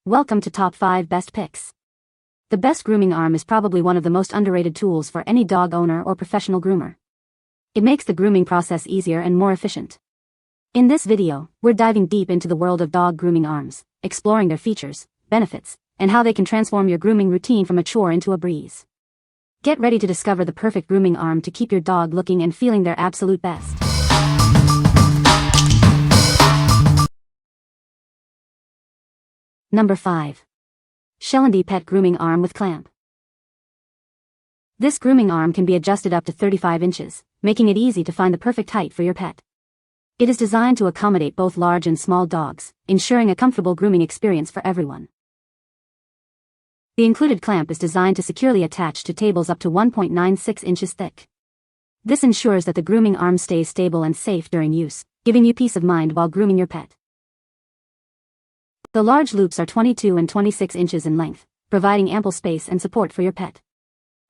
Welcome to Top 5 Best Picks. The best grooming arm is probably one of the most underrated tools for any dog owner or professional groomer. It makes the grooming process easier and more efficient. In this video, we're diving deep into the world of dog grooming arms, exploring their features, benefits, and how they can transform your grooming routine from a chore into a breeze. Get ready to discover the perfect grooming arm to keep your dog looking and feeling their absolute best. Number 5. SHELANDY Pet Grooming Arm with Clamp. This grooming arm can be adjusted up to 35 inches, making it easy to find the perfect height for your pet. It is designed to accommodate both large and small dogs, ensuring a comfortable grooming experience for everyone. The included clamp is designed to securely attach to tables up to 1.96 inches thick. This ensures that the grooming arm stays stable and safe during use, giving you peace of mind while grooming your pet. The large loops are 22 and 26 inches in length, providing ample space and support for your pet.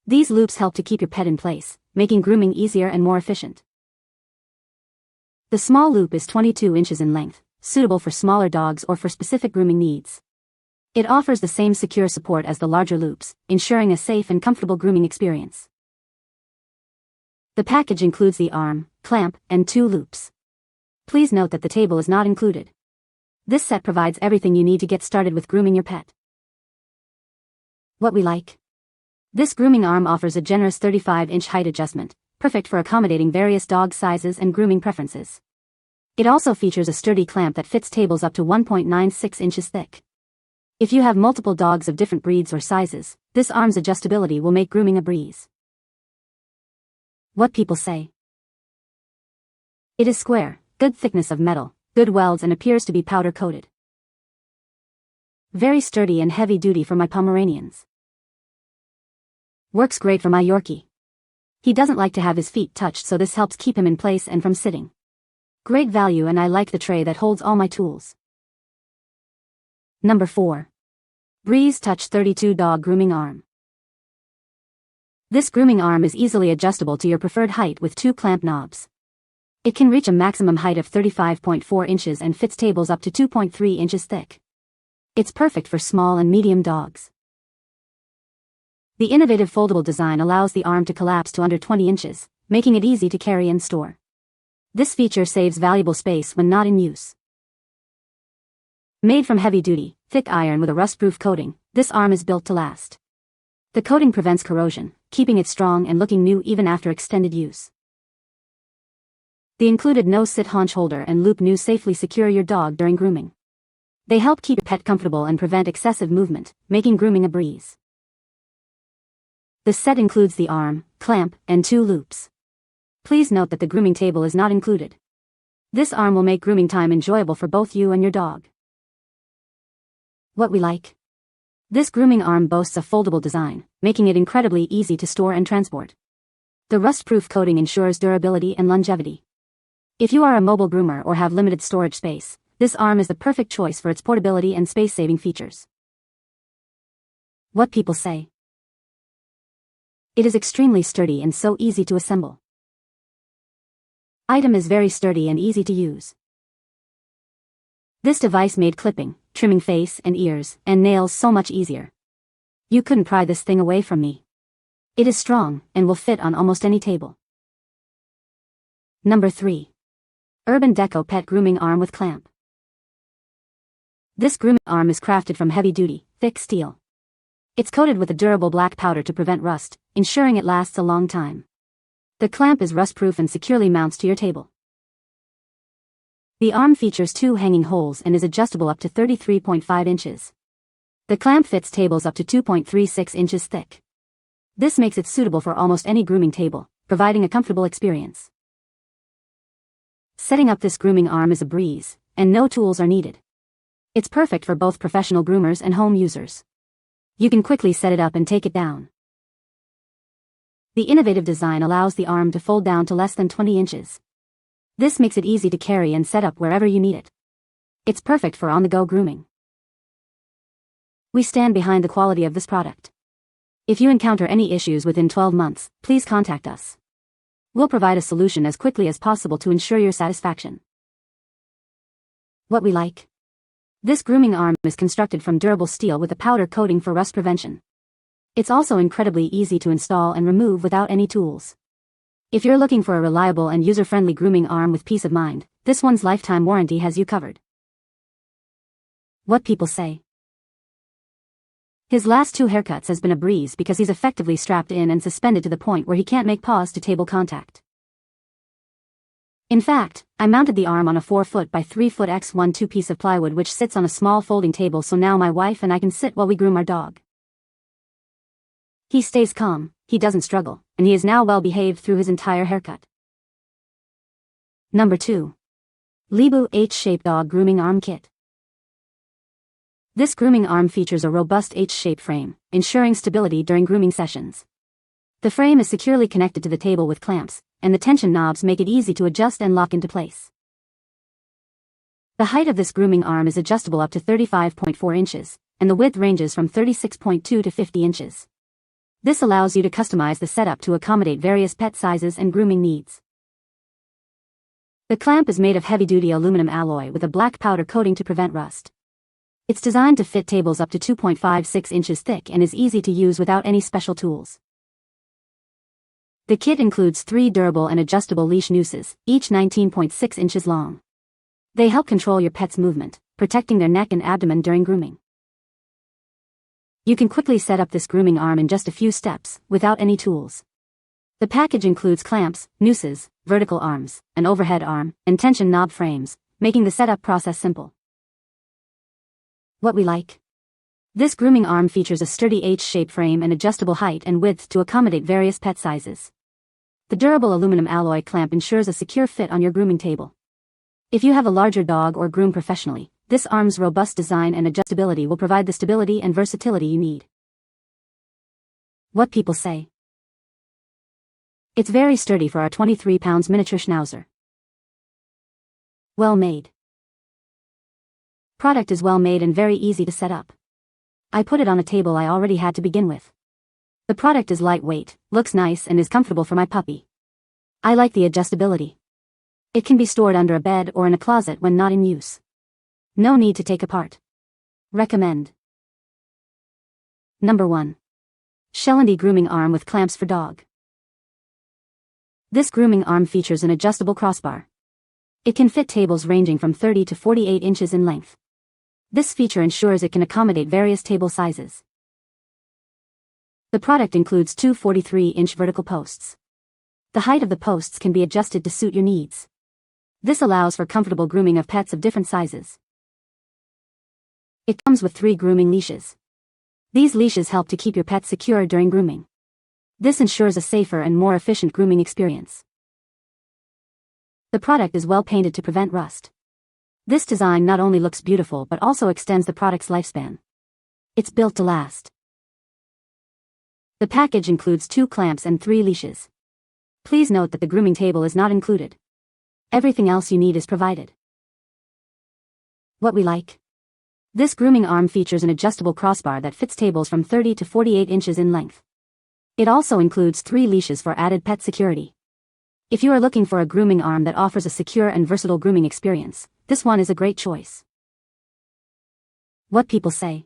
These loops help to keep your pet in place, making grooming easier and more efficient. The small loop is 22 inches in length, suitable for smaller dogs or for specific grooming needs. It offers the same secure support as the larger loops, ensuring a safe and comfortable grooming experience. The package includes the arm, clamp, and 2 loops. Please note that the table is not included. This set provides everything you need to get started with grooming your pet. What we like. This grooming arm offers a generous 35-inch height adjustment, perfect for accommodating various dog sizes and grooming preferences. It also features a sturdy clamp that fits tables up to 1.96 inches thick. If you have multiple dogs of different breeds or sizes, this arm's adjustability will make grooming a breeze. What people say. It is square, good thickness of metal, good welds, and appears to be powder coated. Very sturdy and heavy duty for my Pomeranians. Works great for my Yorkie. He doesn't like to have his feet touched, so this helps keep him in place and from sitting. Great value, and I like the tray that holds all my tools. Number 4. Breeze Touch 32 Dog Grooming Arm. This grooming arm is easily adjustable to your preferred height with 2 clamp knobs. It can reach a maximum height of 35.4 inches and fits tables up to 2.3 inches thick. It's perfect for small and medium dogs. The innovative foldable design allows the arm to collapse to under 20 inches, making it easy to carry and store. This feature saves valuable space when not in use. Made from heavy-duty, thick iron with a rust-proof coating, this arm is built to last. The coating prevents corrosion, keeping it strong and looking new even after extended use. The included no-sit haunch holder and loop noose safely secure your dog during grooming. They help keep your pet comfortable and prevent excessive movement, making grooming a breeze. The set includes the arm, clamp, and 2 loops. Please note that the grooming table is not included. This arm will make grooming time enjoyable for both you and your dog. What we like. This grooming arm boasts a foldable design, making it incredibly easy to store and transport. The rust-proof coating ensures durability and longevity. If you are a mobile groomer or have limited storage space, this arm is the perfect choice for its portability and space-saving features. What people say. It is extremely sturdy and so easy to assemble. Item is very sturdy and easy to use. This device made clipping, trimming face and ears and nails so much easier. You couldn't pry this thing away from me. It is strong and will fit on almost any table. Number 3. Urban Deco Pet Grooming Arm with Clamp. This grooming arm is crafted from heavy-duty, thick steel. It's coated with a durable black powder to prevent rust, ensuring it lasts a long time. The clamp is rust-proof and securely mounts to your table. The arm features 2 hanging holes and is adjustable up to 33.5 inches. The clamp fits tables up to 2.36 inches thick. This makes it suitable for almost any grooming table, providing a comfortable experience. Setting up this grooming arm is a breeze, and no tools are needed. It's perfect for both professional groomers and home users. You can quickly set it up and take it down. The innovative design allows the arm to fold down to less than 20 inches. This makes it easy to carry and set up wherever you need it. It's perfect for on-the-go grooming. We stand behind the quality of this product. If you encounter any issues within 12 months, please contact us. We'll provide a solution as quickly as possible to ensure your satisfaction. What we like. This grooming arm is constructed from durable steel with a powder coating for rust prevention. It's also incredibly easy to install and remove without any tools. If you're looking for a reliable and user-friendly grooming arm with peace of mind, this one's lifetime warranty has you covered. What people say. His last 2 haircuts has been a breeze because he's effectively strapped in and suspended to the point where he can't make paws to table contact. In fact, I mounted the arm on a 4-foot by 3-foot x 1/2 piece of plywood which sits on a small folding table, so now my wife and I can sit while we groom our dog. He stays calm, he doesn't struggle, and he is now well behaved through his entire haircut. Number 2. LEIBOU H-Shape Dog Grooming Arm Kit. This grooming arm features a robust H-shaped frame, ensuring stability during grooming sessions. The frame is securely connected to the table with clamps, and the tension knobs make it easy to adjust and lock into place. The height of this grooming arm is adjustable up to 35.4 inches, and the width ranges from 36.2 to 50 inches. This allows you to customize the setup to accommodate various pet sizes and grooming needs. The clamp is made of heavy-duty aluminum alloy with a black powder coating to prevent rust. It's designed to fit tables up to 2.56 inches thick and is easy to use without any special tools. The kit includes 3 durable and adjustable leash nooses, each 19.6 inches long. They help control your pet's movement, protecting their neck and abdomen during grooming. You can quickly set up this grooming arm in just a few steps, without any tools. The package includes clamps, nooses, vertical arms, an overhead arm, and tension knob frames, making the setup process simple. What we like. This grooming arm features a sturdy H-shaped frame and adjustable height and width to accommodate various pet sizes. The durable aluminum alloy clamp ensures a secure fit on your grooming table. If you have a larger dog or groom professionally, this arm's robust design and adjustability will provide the stability and versatility you need. What people say. It's very sturdy for our 23 pounds miniature schnauzer. Well made. Product is well made and very easy to set up. I put it on a table I already had to begin with. The product is lightweight, looks nice and is comfortable for my puppy. I like the adjustability. It can be stored under a bed or in a closet when not in use. No need to take apart. Recommend. Number 1. SHELANDY Grooming Arm with Clamps for Dog. This grooming arm features an adjustable crossbar. It can fit tables ranging from 30 to 48 inches in length. This feature ensures it can accommodate various table sizes. The product includes 2 43-inch vertical posts. The height of the posts can be adjusted to suit your needs. This allows for comfortable grooming of pets of different sizes. It comes with 3 grooming leashes. These leashes help to keep your pet secure during grooming. This ensures a safer and more efficient grooming experience. The product is well painted to prevent rust. This design not only looks beautiful but also extends the product's lifespan. It's built to last. The package includes 2 clamps and 3 leashes. Please note that the grooming table is not included. Everything else you need is provided. What we like. This grooming arm features an adjustable crossbar that fits tables from 30 to 48 inches in length. It also includes 3 leashes for added pet security. If you are looking for a grooming arm that offers a secure and versatile grooming experience, this one is a great choice. What people say.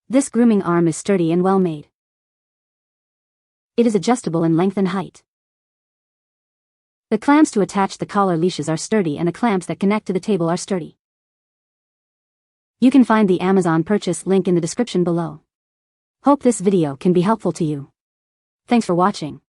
This grooming arm is sturdy and well made. It is adjustable in length and height. The clamps to attach the collar leashes are sturdy and the clamps that connect to the table are sturdy. You can find the Amazon purchase link in the description below. Hope this video can be helpful to you. Thanks for watching.